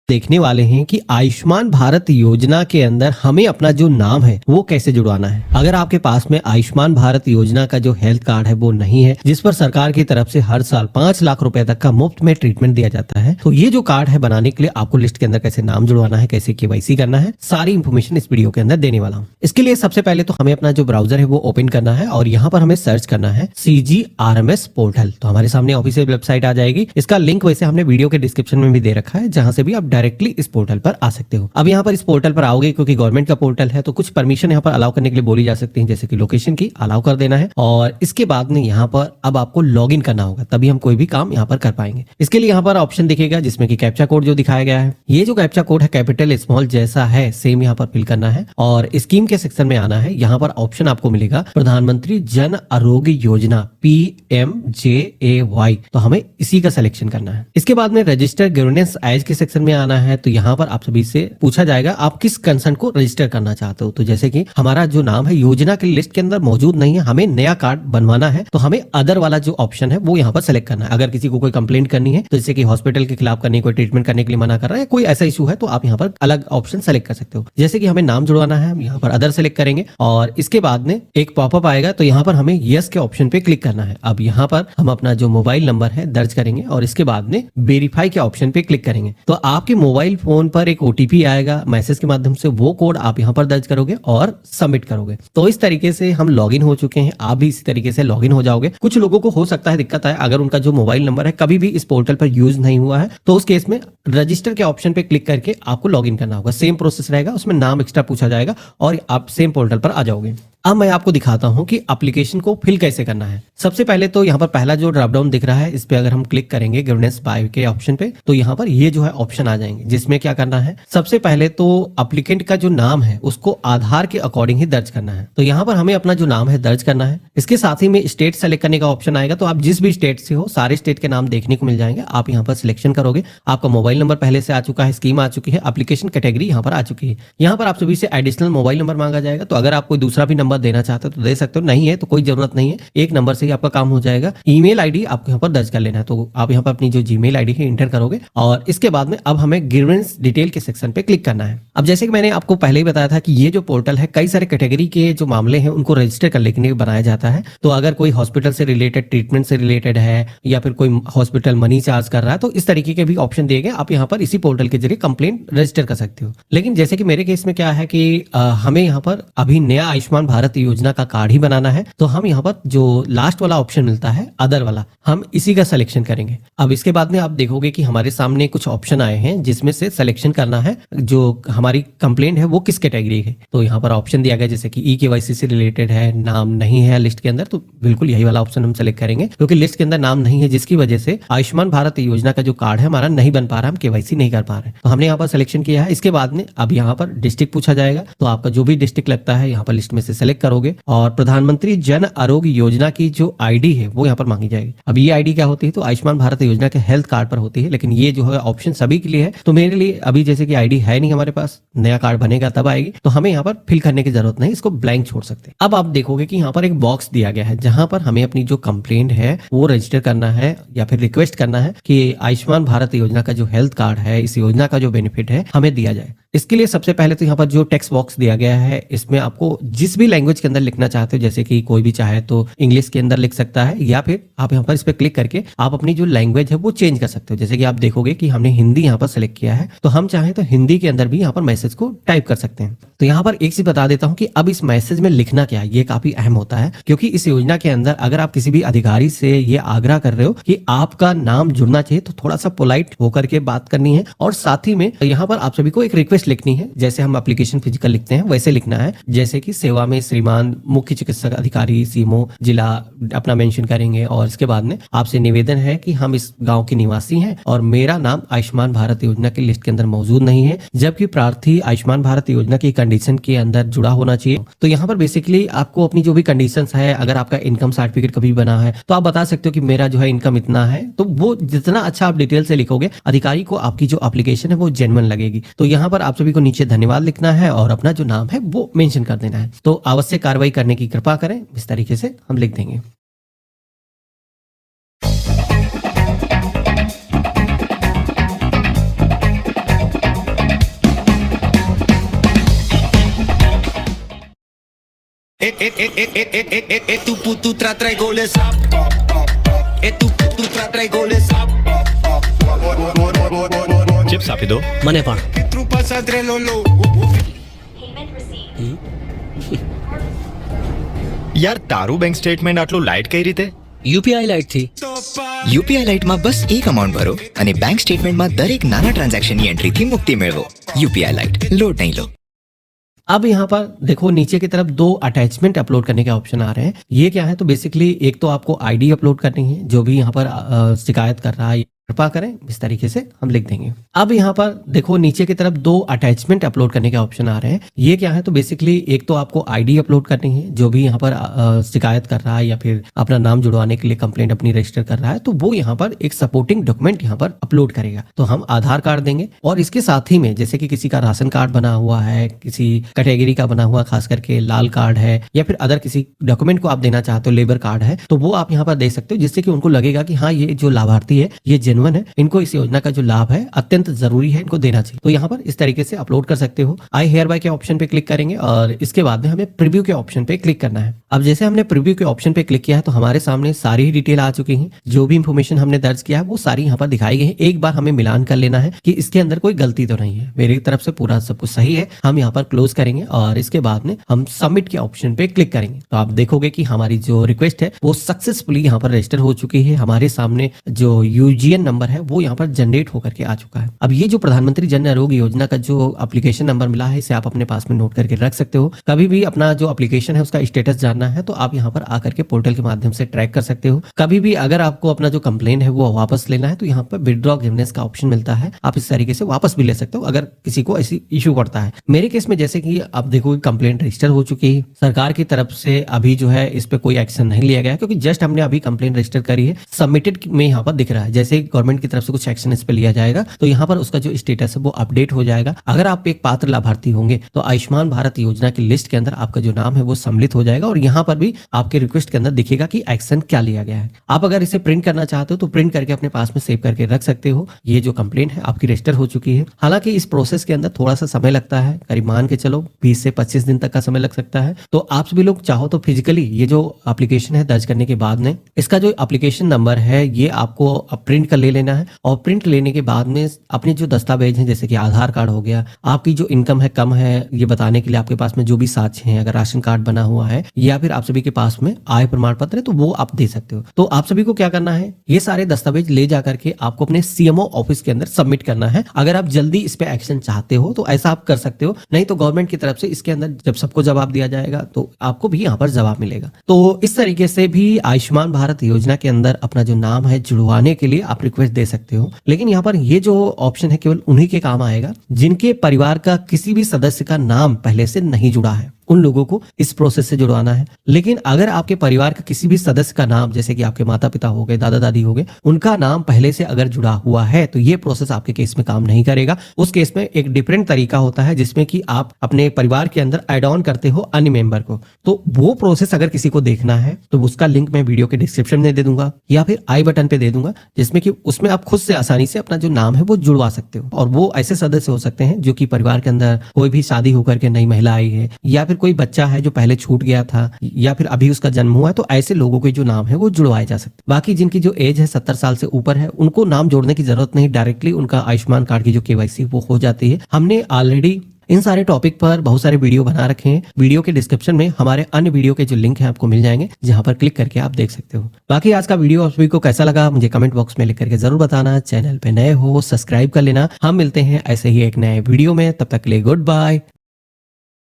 देखने वाले हैं कि आयुष्मान भारत योजना के अंदर हमें अपना जो नाम है वो कैसे जुड़वाना है। अगर आपके पास में आयुष्मान भारत योजना का जो हेल्थ कार्ड है वो नहीं है, जिस पर सरकार की तरफ से हर साल 5 लाख रुपए तक का मुफ्त में ट्रीटमेंट दिया जाता है, तो ये जो कार्ड है बनाने के लिए आपको लिस्ट के अंदर कैसे नाम जुड़वाना है, कैसे केवाईसी करना है, सारी इंफॉर्मेशन इस वीडियो के अंदर देने वाला हूँ। इसके लिए सबसे पहले तो हमें अपना जो ब्राउजर है वो ओपन करना है और यहाँ पर हमें सर्च करना है CGRMS पोर्टल। तो हमारे सामने ऑफिशियल वेबसाइट आ जाएगी। इसका लिंक वैसे हमने वीडियो के डिस्क्रिप्शन में भी दे रखा है, जहां से भी आप डायरेक्टली इस पोर्टल पर आ सकते हो। अब यहाँ पर इस पोर्टल पर आओगे, क्योंकि गवर्नमेंट का पोर्टल है तो कुछ परमिशन यहाँ पर अलाउ करने के लिए बोली जा सकती है, जैसे कि लोकेशन की अलाउ कर देना है और इसके बाद में यहाँ पर अब आपको लॉग इन करना होगा, तभी हम कोई भी काम यहाँ पर कर पाएंगे। इसके लिए यहाँ पर ऑप्शन दिखेगा जिसमें कि कैप्चा कोड जो दिखाया गया है, ये जो कैप्चा कोड है कैपिटल स्मॉल जैसा है सेम यहाँ पर फिल करना है और स्कीम के सेक्शन में आना है। यहाँ पर ऑप्शन आपको मिलेगा प्रधानमंत्री जन आरोग्य योजना PMJAY, तो हमें इसी का सिलेक्शन करना है। इसके बाद में रजिस्टर गवर्नेंस एज के सेक्शन में आना है। तो यहाँ पर आप सभी से पूछा जाएगा आप किस कंसर्न को रजिस्टर करना चाहते हो। तो जैसे कि हमारा जो नाम है योजना की लिस्ट के अंदर मौजूद नहीं है, हमें नया कार्ड बनवाना है, तो हमें अदर वाला जो ऑप्शन है वो यहाँ पर सेलेक्ट करना है। अगर किसी को कोई कंप्लेंट करनी है, तो जैसे कि हॉस्पिटल के खिलाफ करनी है, कोई ट्रीटमेंट करने के लिए मना कर रहा है, कोई ऐसा इशू है, तो आप यहाँ पर अलग ऑप्शन सेलेक्ट कर सकते हो। जैसे कि हमें नाम जुड़वाना है, हम यहाँ पर अदर सेलेक्ट करेंगे और इसके बाद में एक पॉपअप आएगा, तो यहाँ पर हमें यस के ऑप्शन पे क्लिक करना है। अब यहाँ पर हम अपना जो मोबाइल नंबर है दर्ज करेंगे और इसके बाद में वेरीफाई के ऑप्शन पे क्लिक करेंगे। तो आपके मोबाइल फोन पर एक OTP आएगा मैसेज के माध्यम से, वो कोड आप यहाँ पर दर्ज करोगे और सबमिट करोगे। तो इस तरीके से हम लॉगिन हो चुके हैं, आप भी इसी तरीके से लॉगिन हो जाओगे। कुछ लोगों को हो सकता है दिक्कत आए, अगर उनका जो मोबाइल नंबर है कभी भी इस पोर्टल पर यूज नहीं हुआ है, तो उस केस में रजिस्टर के ऑप्शन पे क्लिक करके आपको लॉगिन करना होगा। सेम प्रोसेस रहेगा, उसमें नाम एक्स्ट्रा पूछा जाएगा और आप सेम पोर्टल पर आ जाओगे। अब मैं आपको दिखाता हूं कि एप्लीकेशन को फिल कैसे करना है। सबसे पहले तो यहाँ पर पहला जो ड्रॉप डाउन दिख रहा है, इस पे अगर हम क्लिक करेंगे गवर्नेंस बाय के ऑप्शन पे, तो यहाँ पर ये जो है ऑप्शन आ जाएंगे, जिसमें क्या करना है, सबसे पहले तो एप्लीकेंट का जो नाम है उसको आधार के अकॉर्डिंग ही दर्ज करना है। तो यहाँ पर हमें अपना जो नाम है दर्ज करना है। इसके साथ ही में स्टेट सेलेक्ट करने का ऑप्शन आएगा, तो आप जिस भी स्टेट से हो सारे स्टेट के नाम देखने को मिल जाएंगे। आप यहाँ पर सिलेक्शन करोगे, आपका मोबाइल नंबर पहले से आ चुका है, स्कीम आ चुकी है, एप्लीकेशन कैटेगरी यहाँ पर आ चुकी है। यहाँ पर आप सभी से एडिशनल मोबाइल नंबर मांगा जाएगा, तो अगर आप कोई दूसरा भी नंबर देना चाहते हो तो सकते हो, नहीं है तो कोई जरूरत नहीं है, एक नंबर से ही आपका काम हो जाएगा। ईमेल आईडी आपको यहाँ पर दर्ज कर लेना है, तो आप यहाँ पर अपनी जो जीमेल आईडी है इंटर करोगे और इसके बाद में अब हमें ग्रीवेंस डिटेल के सेक्शन पे क्लिक करना है। अब जैसे कि मैंने आपको पहले ही बताया था कि ये जो पोर्टल है कई सारे कैटेगरी के जो मामले हैं उनको रजिस्टर करने के लिए बनाया जाता है। तो अगर कोई हॉस्पिटल से रिलेटेड, ट्रीटमेंट से रिलेटेड है या फिर कोई हॉस्पिटल मनी चार्ज कर रहा है, तो इस तरीके के भी ऑप्शन दिए गए, आप यहाँ पर इसी पोर्टल के जरिए कंप्लेंट रजिस्टर कर सकते हो। लेकिन जैसे कि मेरे केस में क्या है कि हमें यहाँ पर अभी नया आयुष्मान भारत योजना का कार्ड ही बनाना है, तो हम यहाँ पर जो लास्ट वाला ऑप्शन मिलता है अदर वाला, हम इसी का सिलेक्शन करेंगे। अब इसके बाद में आप देखोगे कि हमारे सामने कुछ ऑप्शन आए हैं जिसमें से सिलेक्शन करना है जो हमारी कंप्लेंट है वो किस कैटेगरी है। तो यहाँ पर ऑप्शन दिया गया जैसे कि EKYC से रिलेटेड है, नाम नहीं है लिस्ट के अंदर, तो बिल्कुल यही वाला ऑप्शन हम सेलेक्ट करेंगे, क्योंकि लिस्ट के अंदर नाम नहीं है, जिसकी वजह से आयुष्मान भारत योजना का जो कार्ड है हमारा नहीं बन पा रहा, हम KYC नहीं कर पा रहे। तो हमने यहाँ पर सिलेक्शन किया है। इसके बाद में अब यहाँ पर डिस्ट्रिक्ट पूछा जाएगा, तो आपका जो भी डिस्ट्रिक्ट लगता है यहाँ पर लिस्ट में से सिलेक्ट करोगे और प्रधानमंत्री जन आरोग्य योजना की जो आईडी है वो यहाँ पर मांगी जाएगी। अब ये आईडी क्या होती है, तो आयुष्मान भारत योजना के हेल्थ कार्ड पर होती है, लेकिन ये जो है ऑप्शन सभी के लिए है। तो मेरे लिए अभी जैसे कि आईडी है नहीं हमारे पास, नया कार्ड बनेगा तब आएगी, तो हमें यहाँ पर फिल करने की जरूरत नहीं, इसको ब्लैंक छोड़ सकते हैं। अब आप देखोगे कि यहाँ पर एक बॉक्स दिया गया है जहां पर हमें अपनी जो कंप्लेंट है वो रजिस्टर करना है या फिर रिक्वेस्ट करना है कि आयुष्मान भारत योजना का जो हेल्थ कार्ड है, इस योजना का जो बेनिफिट है हमें दिया जाए। इसके लिए सबसे पहले तो यहाँ पर जो टेक्स्ट बॉक्स दिया गया है, इसमें आपको जिस भी लैंग्वेज के अंदर लिखना चाहते हो, जैसे कि कोई भी चाहे तो इंग्लिश के अंदर लिख सकता है या फिर आप यहाँ पर इस पर क्लिक करके आप अपनी जो लैंग्वेज है वो चेंज कर सकते हो। जैसे कि आप देखोगे कि हमने हिंदी यहाँ पर सिलेक्ट किया है, तो हम चाहें तो हिंदी के अंदर भी यहाँ पर मैसेज को टाइप कर सकते हैं। तो यहाँ पर एक चीज बता देता हूँ कि अब इस मैसेज में लिखना क्या है, ये काफी अहम होता है, क्योंकि इस योजना के अंदर अगर आप किसी भी अधिकारी से ये आग्रह कर रहे हो कि आपका नाम जुड़ना चाहिए, तो थोड़ा सा पोलाइट होकर के बात करनी है और साथ ही में यहाँ पर आप सभी को एक रिक्वेस्ट लिखनी है। जैसे हम एप्लीकेशन फिजिकल लिखते हैं वैसे लिखना है, जैसे कि सेवा में श्रीमान मुख्य चिकित्सक अधिकारी सीमो जिला अपना मेंशन करेंगे और इसके बाद में आपसे निवेदन है कि हम इस गांव के निवासी हैं और मेरा नाम आयुष्मान भारत योजना की लिस्ट के अंदर मौजूद नहीं है, जबकि प्रार्थी आयुष्मान भारत योजना की कंडीशन के अंदर जुड़ा होना चाहिए। तो यहाँ पर बेसिकली आपको अपनी जो भी कंडीशंस है, अगर आपका इनकम सर्टिफिकेट कभी बना है तो आप बता सकते हो कि मेरा जो है इनकम इतना है, तो वो जितना अच्छा आप डिटेल से लिखोगे अधिकारी को आपकी जो एप्लीकेशन है वो जेन्युइन लगेगी। तो यहाँ पर आप सभी को नीचे धन्यवाद लिखना है और अपना जो नाम है वो मेंशन कर देना है। तो आवश्यक कार्रवाई करने की कृपा करें, इस तरीके से हम लिख देंगे। E tu tra i goles. E tu tra i goles. Chips આપી દો. મને પણ. Che truppa sadrelolo. Payment received. યાર તારું બેંક સ્ટેટમેન્ટ આટલું લાઇટ કઈ રીતે? યુપીઆઈ લાઇટ થી. યુપીઆઈ લાઇટમાં બસ એક અમાઉન્ટ ભરો અને બેંક સ્ટેટમેન્ટમાં દરેક નાના ટ્રાન્ઝેક્શનની એન્ટ્રીથી મુક્તિ મેળવો. યુપીઆઈ લાઇટ, લોડ નહીં લો. अब यहाँ पर देखो नीचे की तरफ 2 अटैचमेंट अपलोड करने के ऑप्शन आ रहे हैं। ये क्या है, तो बेसिकली एक तो आपको आईडी अपलोड करनी है, जो भी यहाँ पर शिकायत कर रहा है कृपा करें, इस तरीके से हम लिख देंगे। अब यहाँ पर देखो नीचे की तरफ 2 अटैचमेंट अपलोड करने के ऑप्शन आ रहे हैं। ये क्या है, तो बेसिकली एक तो आपको आईडी अपलोड करनी है, जो भी यहाँ पर शिकायत कर रहा है या फिर अपना नाम जुड़वाने के लिए कंप्लेंट अपनी रजिस्टर कर रहा है, तो वो यहाँ पर एक सपोर्टिंग डॉक्यूमेंट यहाँ पर अपलोड करेगा। तो हम आधार कार्ड देंगे और इसके साथ ही में जैसे कि किसी का राशन कार्ड बना हुआ है, किसी कैटेगरी का बना हुआ, खास करके लाल कार्ड है, या फिर अदर किसी डॉक्यूमेंट को आप देना चाहते हो, लेबर कार्ड है, तो वो आप यहाँ पर दे सकते हो, जिससे कि उनको लगेगा कि हाँ ये जो लाभार्थी है ये जेन्युइन है, इनको इस योजना का जो लाभ है अत्यंत जरूरी है, इनको देना चाहिए। तो यहाँ पर इस तरीके से अपलोड कर सकते हो। आई हेयर बाय के ऑप्शन पे क्लिक करेंगे और इसके बाद में हमें प्रीव्यू के ऑप्शन पे क्लिक करना है। अब जैसे हमने प्रीव्यू के ऑप्शन पे क्लिक किया है तो हमारे सामने सारी ही डिटेल आ चुकी है। जो भी इंफॉर्मेशन हमने दर्ज किया है वो सारी यहाँ पर दिखाई गई है। एक बार हमें मिलान कर लेना है कि इसके अंदर कोई गलती तो नहीं है। मेरी तरफ से पूरा सब कुछ सही है। हम यहाँ पर क्लोज करेंगे और इसके बाद में हम सबमिट के ऑप्शन पे क्लिक करेंगे तो आप देखोगे कि हमारी जो रिक्वेस्ट है वो सक्सेसफुली यहाँ पर रजिस्टर हो चुकी है। हमारे सामने जो यूजीएन नंबर है वो यहाँ पर जनरेट होकर के आ चुका है। अब ये जो प्रधानमंत्री जन आरोग्य योजना का जो एप्लीकेशन नंबर मिला है इसे आप अपने पास में नोट करके रख सकते हो। कभी भी अपना जो एप्लीकेशन है उसका स्टेटस जानना है तो आप यहाँ पर आकर के पोर्टल के माध्यम से ट्रैक कर सकते हो। कभी भी अगर आपको अपना जो कंप्लेन है वो वापस लेना है तो यहाँ पर विड्रॉ गिवनेस का ऑप्शन मिलता है। आप इस तरीके से वापस भी ले सकते हो अगर किसी को ऐसी इशू पड़ता है। मेरे केस में जैसे कि आप देखोगे कंप्लेंट रजिस्टर हो चुकी है। सरकार की तरफ से अभी जो है इस पे कोई एक्शन नहीं लिया गया क्योंकि जस्ट हमने अभी कंप्लेंट रजिस्टर करी है। सबमिटेड में यहाँ पर दिख रहा है। जैसे गवर्नमेंट की तरफ से कुछ एक्शन इस पे लिया जाएगा तो यहाँ पर उसका जो स्टेटस है वो अपडेट हो जाएगा। अगर आप एक पात्र लाभार्थी होंगे तो आयुष्मान भारत योजना की लिस्ट के अंदर आपका जो नाम है वो सम्मिलित हो जाएगा और यहाँ पर भी आपके रिक्वेस्ट के अंदर दिखेगा कि एक्शन क्या लिया गया है। आप अगर इसे प्रिंट करना चाहते हो तो प्रिंट करके अपने पास में सेव करके रख सकते हो। ये जो कंप्लेंट है आपकी रजिस्टर हो चुकी है। हालांकि इस प्रोसेस के अंदर थोड़ा सा समय लगता है, करीब मान के चलो 20 से 25 दिन तक का समय लग सकता है। तो आप सभी लोग चाहो तो फिजिकली ये जो एप्लीकेशन है दर्ज करने के बाद में इसका जो एप्लीकेशन नंबर है ये आपको प्रिंट कर ले लेना है और प्रिंट लेने के बाद में अपने जो दस्तावेज हैं जैसे कि आधार कार्ड हो गया, आपकी जो इनकम है कम है ये बताने के लिए आपके पास में जो भी साक्ष्य हैं, अगर राशन कार्ड बना हुआ है या फिर आप सभी के पास में आय प्रमाण पत्र है तो वो आप दे सकते हो। तो आप सभी को क्या करना है, ये सारे दस्तावेज ले जाकर के आपको अपने सीएमओ ऑफिस के अंदर सबमिट करना है। अगर आप जल्दी इस पे एक्शन चाहते हो तो ऐसा आप कर सकते हो, नहीं तो गवर्नमेंट की तरफ से इसके अंदर जब सबको जवाब दिया जाएगा तो आपको भी यहाँ पर जवाब मिलेगा। तो इस तरीके से भी आयुष्मान भारत योजना के अंदर अपना जो नाम है जुड़वाने के लिए आप रिक्वेस्ट दे सकते हो। लेकिन यहाँ पर ये जो ऑप्शन है केवल उन्हीं के काम आएगा जिनके परिवार का किसी भी सदस्य का नाम पहले से नहीं जुड़ा है, उन लोगों को इस प्रोसेस से जुड़वाना है। लेकिन अगर आपके परिवार का किसी भी सदस्य का नाम जैसे कि आपके माता पिता हो गए, दादा दादी हो गए, उनका नाम पहले से अगर जुड़ा हुआ है तो ये प्रोसेस आपके केस में काम नहीं करेगा। उस केस में एक डिफरेंट तरीका होता है जिसमें कि आप अपने परिवार के अंदर ऐड ऑन करते हो अन्य मेंबर को। तो वो प्रोसेस अगर किसी को देखना है तो उसका लिंक मैं वीडियो के डिस्क्रिप्शन में दे दूंगा या फिर आई बटन पे दे दूंगा, जिसमें कि उसमें आप खुद से आसानी से अपना जो नाम है वो जुड़वा सकते हो। और वो ऐसे सदस्य हो सकते हैं जो कि परिवार के अंदर कोई भी शादी होकर के नई महिला आई है या फिर कोई बच्चा है जो पहले छूट गया था या फिर अभी उसका जन्म हुआ है, तो ऐसे लोगों के जो नाम है वो जुड़वाए जा सकते। बाकी जिनकी जो एज है 70 साल से ऊपर है उनको नाम जोड़ने की जरूरत नहीं, डायरेक्टली उनका आयुष्मान कार्ड की जो केवाईसी वो हो जाती है। हमने ऑलरेडी इन सारे टॉपिक पर बहुत सारे वीडियो बना रखे हैं। वीडियो के डिस्क्रिप्शन में हमारे अन्य वीडियो के जो लिंक हैं आपको मिल जाएंगे, जहां पर क्लिक करके आप देख सकते हो। बाकी आज का वीडियो आप सभी को कैसा लगा मुझे कमेंट बॉक्स में लिख करके जरूर बताना। चैनल पे नए हो सब्सक्राइब कर लेना। हम मिलते हैं ऐसे ही एक नए वीडियो में, तब तक के लिए गुड बाय।